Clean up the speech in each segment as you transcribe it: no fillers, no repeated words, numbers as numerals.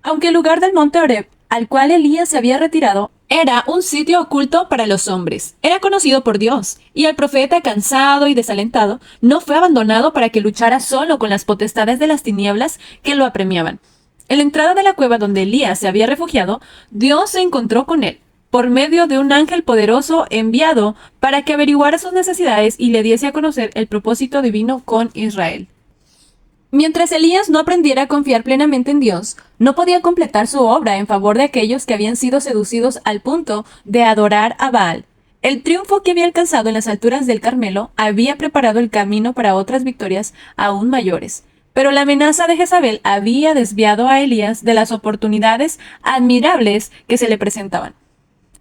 Aunque el lugar del monte Oreb, al cual Elías se había retirado, era un sitio oculto para los hombres. Era conocido por Dios, y el profeta, cansado y desalentado, no fue abandonado para que luchara solo con las potestades de las tinieblas que lo apremiaban. En la entrada de la cueva donde Elías se había refugiado, Dios se encontró con él, por medio de un ángel poderoso enviado para que averiguara sus necesidades y le diese a conocer el propósito divino con Israel. Mientras Elías no aprendiera a confiar plenamente en Dios, no podía completar su obra en favor de aquellos que habían sido seducidos al punto de adorar a Baal. El triunfo que había alcanzado en las alturas del Carmelo había preparado el camino para otras victorias aún mayores, pero la amenaza de Jezabel había desviado a Elías de las oportunidades admirables que se le presentaban.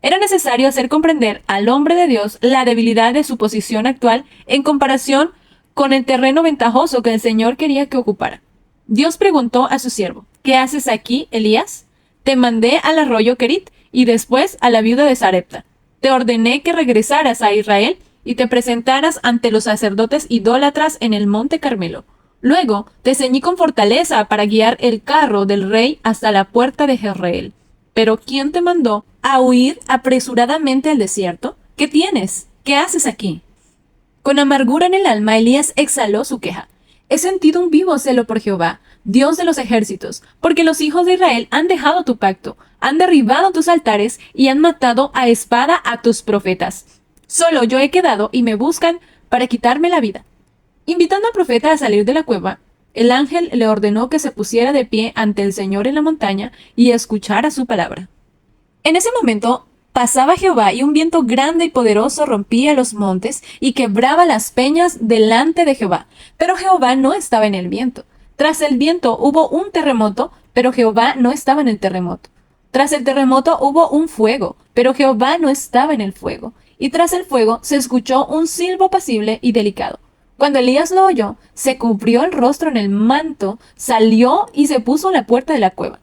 Era necesario hacer comprender al hombre de Dios la debilidad de su posición actual en comparación con el terreno ventajoso que el Señor quería que ocupara. Dios preguntó a su siervo: ¿Qué haces aquí, Elías? Te mandé al arroyo Kerit y después a la viuda de Sarepta. Te ordené que regresaras a Israel y te presentaras ante los sacerdotes idólatras en el monte Carmelo. Luego te ceñí con fortaleza para guiar el carro del rey hasta la puerta de Jezreel. Pero ¿quién te mandó a huir apresuradamente al desierto? ¿Qué tienes? ¿Qué haces aquí? Con amargura en el alma, Elías exhaló su queja. He sentido un vivo celo por Jehová, Dios de los ejércitos, porque los hijos de Israel han dejado tu pacto, han derribado tus altares y han matado a espada a tus profetas. Solo yo he quedado y me buscan para quitarme la vida. Invitando al profeta a salir de la cueva, el ángel le ordenó que se pusiera de pie ante el Señor en la montaña y escuchara su palabra. En ese momento pasaba Jehová, y un viento grande y poderoso rompía los montes y quebraba las peñas delante de Jehová. Pero Jehová no estaba en el viento. Tras el viento hubo un terremoto, pero Jehová no estaba en el terremoto. Tras el terremoto hubo un fuego, pero Jehová no estaba en el fuego. Y tras el fuego se escuchó un silbo apacible y delicado. Cuando Elías lo oyó, se cubrió el rostro en el manto, salió y se puso a la puerta de la cueva.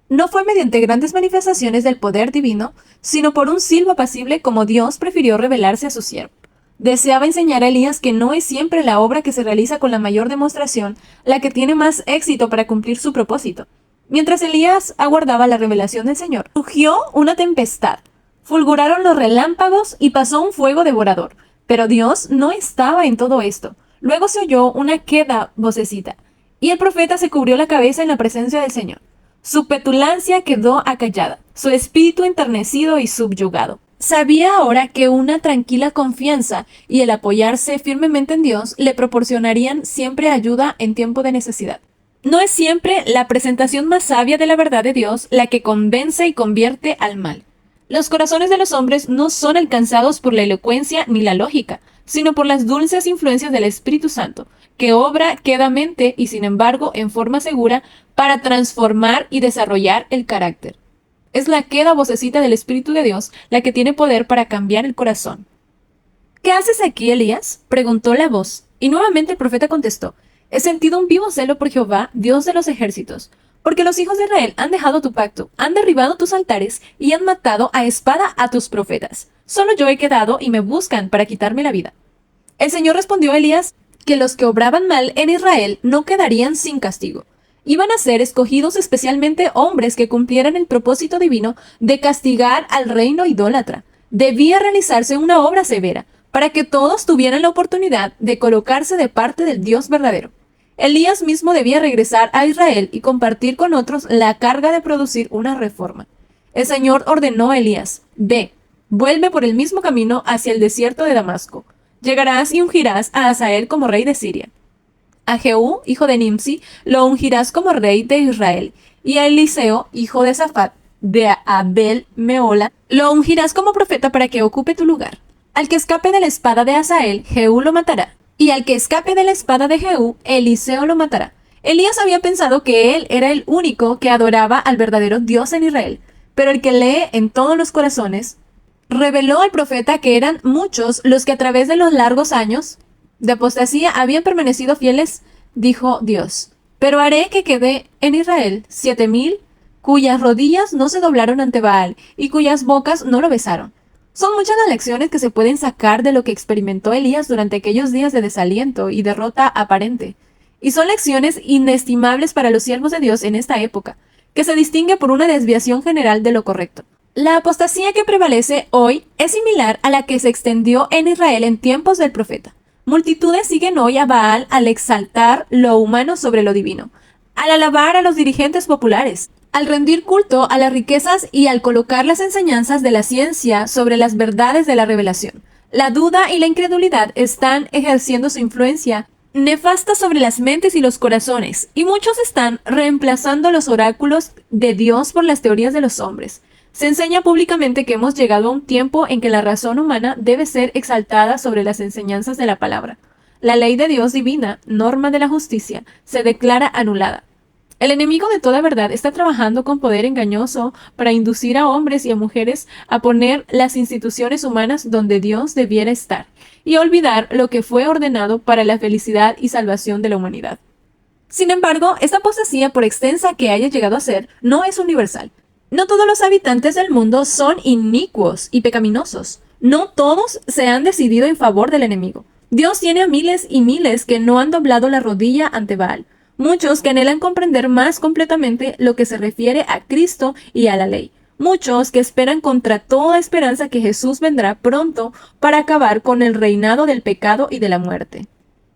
No fue mediante grandes manifestaciones del poder divino, sino por un silbo apacible, como Dios prefirió revelarse a su siervo. Deseaba enseñar a Elías que no es siempre la obra que se realiza con la mayor demostración la que tiene más éxito para cumplir su propósito. Mientras Elías aguardaba la revelación del Señor, rugió una tempestad, fulguraron los relámpagos y pasó un fuego devorador. Pero Dios no estaba en todo esto. Luego se oyó una queda vocecita, y el profeta se cubrió la cabeza en la presencia del Señor. Su petulancia quedó acallada, su espíritu enternecido y subyugado. Sabía ahora que una tranquila confianza y el apoyarse firmemente en Dios le proporcionarían siempre ayuda en tiempo de necesidad. No es siempre la presentación más sabia de la verdad de Dios la que convence y convierte al mal. Los corazones de los hombres no son alcanzados por la elocuencia ni la lógica, sino por las dulces influencias del Espíritu Santo, que obra quedamente y sin embargo en forma segura para transformar y desarrollar el carácter. Es la queda vocecita del Espíritu de Dios la que tiene poder para cambiar el corazón. ¿Qué haces aquí, Elías?, preguntó la voz, y nuevamente el profeta contestó: He sentido un vivo celo por Jehová, Dios de los ejércitos, porque los hijos de Israel han dejado tu pacto, han derribado tus altares y han matado a espada a tus profetas. Solo yo he quedado y me buscan para quitarme la vida. El Señor respondió a Elías que los que obraban mal en Israel no quedarían sin castigo. Iban a ser escogidos especialmente hombres que cumplieran el propósito divino de castigar al reino idólatra. Debía realizarse una obra severa para que todos tuvieran la oportunidad de colocarse de parte del Dios verdadero. Elías mismo debía regresar a Israel y compartir con otros la carga de producir una reforma. El Señor ordenó a Elías: Ve, vuelve por el mismo camino hacia el desierto de Damasco. Llegarás y ungirás a Hazael como rey de Siria. A Jehú, hijo de Nimsi, lo ungirás como rey de Israel. Y a Eliseo, hijo de Safat, de Abel Meola, lo ungirás como profeta para que ocupe tu lugar. Al que escape de la espada de Hazael, Jehú lo matará. Y al que escape de la espada de Jehú, Eliseo lo matará. Elías había pensado que él era el único que adoraba al verdadero Dios en Israel, pero el que lee en todos los corazones reveló al profeta que eran muchos los que a través de los largos años de apostasía habían permanecido fieles. Dijo Dios: Pero haré que quede en Israel 7,000 cuyas rodillas no se doblaron ante Baal y cuyas bocas no lo besaron. Son muchas las lecciones que se pueden sacar de lo que experimentó Elías durante aquellos días de desaliento y derrota aparente. Y son lecciones inestimables para los siervos de Dios en esta época. que se distingue por una desviación general de lo correcto. La apostasía que prevalece hoy es similar a la que se extendió en Israel en tiempos del profeta. Multitudes siguen hoy a Baal al exaltar lo humano sobre lo divino, al alabar a los dirigentes populares, al rendir culto a las riquezas y al colocar las enseñanzas de la ciencia sobre las verdades de la revelación. La duda y la incredulidad están ejerciendo su influencia nefasta sobre las mentes y los corazones, y muchos están reemplazando los oráculos de Dios por las teorías de los hombres. Se enseña públicamente que hemos llegado a un tiempo en que la razón humana debe ser exaltada sobre las enseñanzas de la palabra. La ley de Dios divina, norma de la justicia, se declara anulada. El enemigo de toda verdad está trabajando con poder engañoso para inducir a hombres y a mujeres a poner las instituciones humanas donde Dios debiera estar y a olvidar lo que fue ordenado para la felicidad y salvación de la humanidad. Sin embargo, esta apostasía, por extensa que haya llegado a ser, no es universal. No todos los habitantes del mundo son inicuos y pecaminosos. No todos se han decidido en favor del enemigo. Dios tiene a miles y miles que no han doblado la rodilla ante Baal. Muchos que anhelan comprender más completamente lo que se refiere a Cristo y a la ley. Muchos que esperan contra toda esperanza que Jesús vendrá pronto para acabar con el reinado del pecado y de la muerte.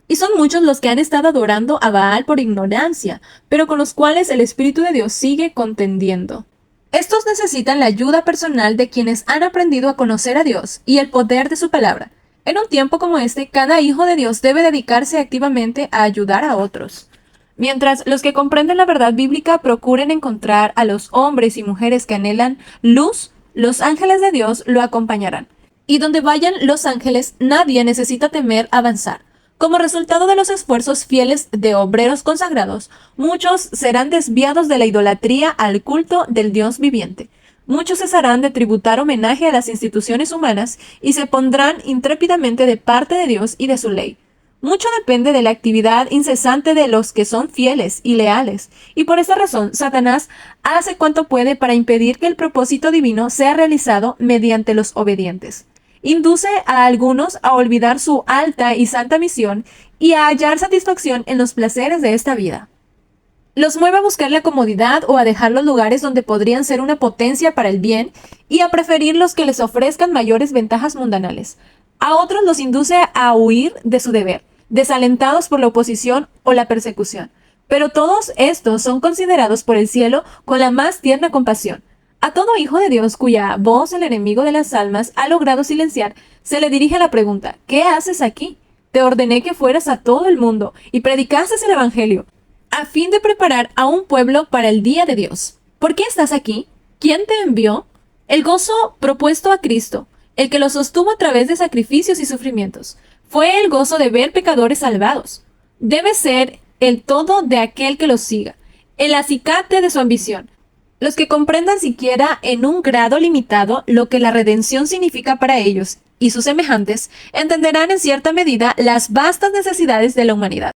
Y son muchos los que han estado adorando a Baal por ignorancia, pero con los cuales el Espíritu de Dios sigue contendiendo. Estos necesitan la ayuda personal de quienes han aprendido a conocer a Dios y el poder de su palabra. En un tiempo como este, cada hijo de Dios debe dedicarse activamente a ayudar a otros. Mientras los que comprenden la verdad bíblica procuren encontrar a los hombres y mujeres que anhelan luz, los ángeles de Dios lo acompañarán. Y donde vayan los ángeles, nadie necesita temer avanzar. Como resultado de los esfuerzos fieles de obreros consagrados, muchos serán desviados de la idolatría al culto del Dios viviente. Muchos cesarán de tributar homenaje a las instituciones humanas y se pondrán intrépidamente de parte de Dios y de su ley. Mucho depende de la actividad incesante de los que son fieles y leales, y por esa razón Satanás hace cuanto puede para impedir que el propósito divino sea realizado mediante los obedientes. Induce a algunos a olvidar su alta y santa misión y a hallar satisfacción en los placeres de esta vida. Los mueve a buscar la comodidad o a dejar los lugares donde podrían ser una potencia para el bien y a preferir los que les ofrezcan mayores ventajas mundanales. A otros los induce a huir de su deber, desalentados por la oposición o la persecución. Pero todos estos son considerados por el cielo con la más tierna compasión. A todo hijo de Dios cuya voz el enemigo de las almas ha logrado silenciar, se le dirige la pregunta: ¿qué haces aquí? Te ordené que fueras a todo el mundo y predicases el evangelio, a fin de preparar a un pueblo para el día de Dios. ¿Por qué estás aquí? ¿Quién te envió? El gozo propuesto a Cristo, el que lo sostuvo a través de sacrificios y sufrimientos, fue el gozo de ver pecadores salvados. Debe ser el todo de aquel que los siga, el acicate de su ambición. Los que comprendan siquiera en un grado limitado lo que la redención significa para ellos y sus semejantes, entenderán en cierta medida las vastas necesidades de la humanidad.